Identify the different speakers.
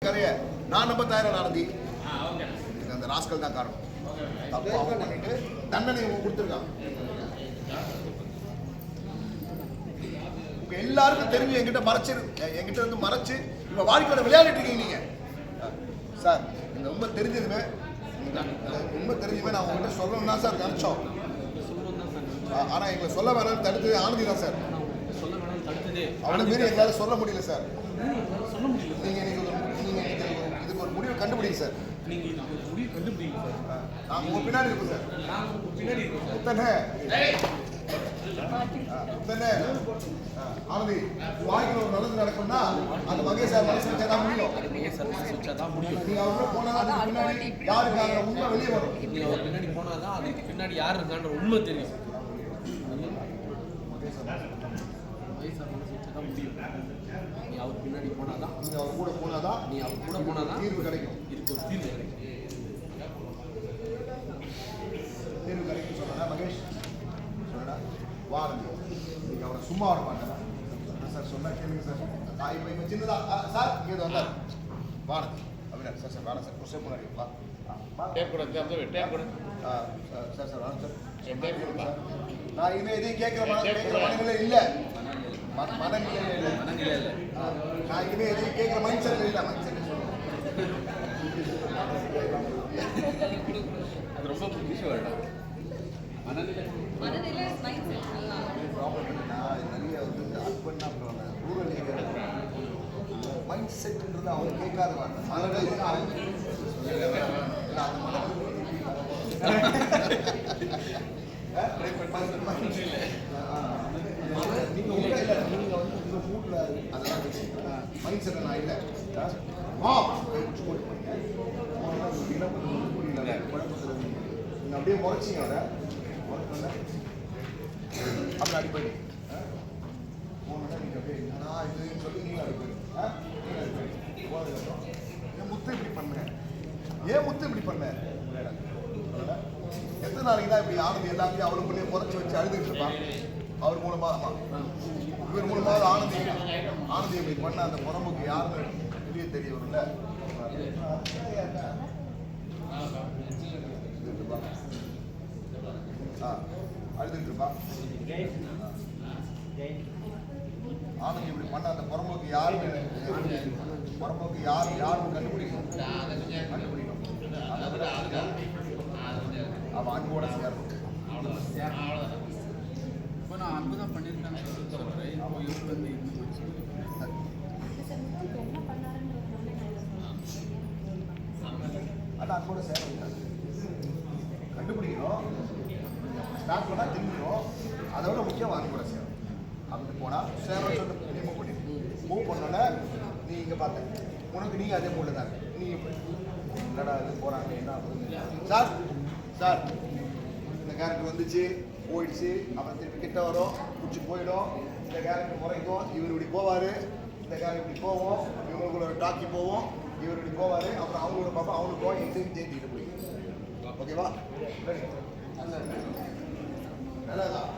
Speaker 1: கதையை நான் நம்ப தயாரான ஆனந்தி. அந்த ராஸ்கல் தான் காரணம். தப்பு அவன் பண்ணிட்டு தண்டனை கொடுத்துருக்கான். உங்க எல்லாருக்கும் தெரிஞ்சு என்கிட்ட இருந்து மறைச்சு இவங்க வாழ்க்கையோட விளையாடிட்டு இருக்கீங்க நீங்க. சார் இந்த உண்மை தெரிஞ்சதுமே நான் உங்ககிட்ட சொல்லணும் தான் சார் நினைச்சோம். ஆனா எங்களை சொல்ல வேணாம்னு தடுத்தது ஆனந்தி தான் சார். அவனை மீறி எங்களால் சொல்ல முடியல சார். நீங்க இதுக்கு ஒரு முடிவு கண்டுபிடிங்க சார். நாங்கள் உங்க பின்னாடி இருக்கோம் சார். ஆனந்தி வாழ்க்கையில் ஒரு நல்லது நடக்கும்னா அந்த மகேஷ் சார் மனசு வச்சாதான் முடியும். நீங்க அவரோட போனாதான் பின்னாடி யாருக்காக உண்மை வெளியே வரும்.
Speaker 2: நீங்க அவர் பின்னாடி போனாதான் அதுக்கு பின்னாடி யார் இருக்கான்ற உண்மை தெரியும். நீ அவர் பின்னாடி போனாதான்,
Speaker 1: நீங்க அவர் கூட போனாதான் தீர்வு கிடைக்கும்.
Speaker 2: இதுக்கு ஒரு தீர்வு கிடைக்கும்.
Speaker 1: தீர்வு கிடைக்கும் சொன்னா மகேஷ் சொன்னா வாங்க. நீங்க அவரை சும்மா வர மாட்டேன் சார். சொன்னா கேளுங்க சார். இப்போ சின்னதா சார் இங்கே வந்தார் வானதி அப்படின்னா சார் வேணாம் சார் புஷப் முன்னாடி வா. சார் சார் வேணாம் சார். நான் இனிமேல் எதையும் கேட்குற மனநிலை இல்லை. மனநிலை இல்லை. நான் இனிமேல் எதையும் கேட்குற மைண்ட் செட் இல்லை.
Speaker 2: அது ரொம்ப விஷயம்.
Speaker 1: ப்ராப்ளம் என்னன்னா நிறைய வந்து ஹஸ்பண்ட்னா அப்புறம் ரூரல் ஏரியா மைண்ட் செட்டுன்றது அவங்க கேட்காத வாங்க. நீங்க வந்து உங்க மூட்ல அதெல்லாம் மைண்ட் செட் நான் இல்லை. நீங்க அப்படியே முறைச்சிங்க அவரை அப்படி அடிப்படை போனா நீங்க அப்படியே என்னடா இதுன்னு சொல்லி நீங்க அடிப்படை முத்து இப்படி பண்ணேன். ஏன் முத்து இப்படி பண்ணேன்? எத்தனை நாளைக்கு தான் இப்படி ஆனந்தி எல்லாத்தையும் அவருக்குள்ளே புதைச்சி வச்சு அழுதுட்டு இருப்பான். அவர் மூலமா இவர் மூலமாக ஆனந்தி இப்படி பண்ண அந்த புறம்புக்கு யாருன்னு வெளியே தெரிய வரும்ல. அழுதுட்டு இருப்பான். ஆனந்தி இப்படி பண்ண அந்த புறம்போக்கு யாருன்னு கண்டுபிடிக்கணும். அவன் அன்போட சேரணும்.
Speaker 2: இப்போ நான் அன்பு தான் பண்ணியிருக்கேன்னு சொல்கிறேன். இப்போ இவர் வந்து
Speaker 1: அது அன்போட சேரணும். கண்டுபிடிக்கணும். ஸ்டார்ட் பண்ணால் தெரிஞ்சிடும். அதை விட முக்கியம் அன்போட சேரும். அப்படி போனால் சேரணும்னு சொல்லிட்டு நீ மூவ் பண்ணோன்னே நீ இங்கே பார்த்த உனக்கு நீங்கள் அதே மூடில் தான் நீ இல்லடா இது போகிறாங்க என்ன சார் சார் இந்த கேரக்டர் வந்துச்சு போயிடுச்சு. அப்புறம் திருப்பி கிட்ட வரும் பிடிச்சி போயிடும். இந்த கேரக்டர் முறைக்கும். இவர் இப்படி போவார். இந்த கேரக்டர் இப்படி போவோம். இவங்களுக்குள்ள டாக்கி போவோம். இவர் இப்படி போவார். அப்புறம் அவங்களோட பார்ப்போம். அவங்களுக்கு போய் எங்கேயும் தேர்த்திக்கிட்டு போய் ஓகேவா? நல்லதான்.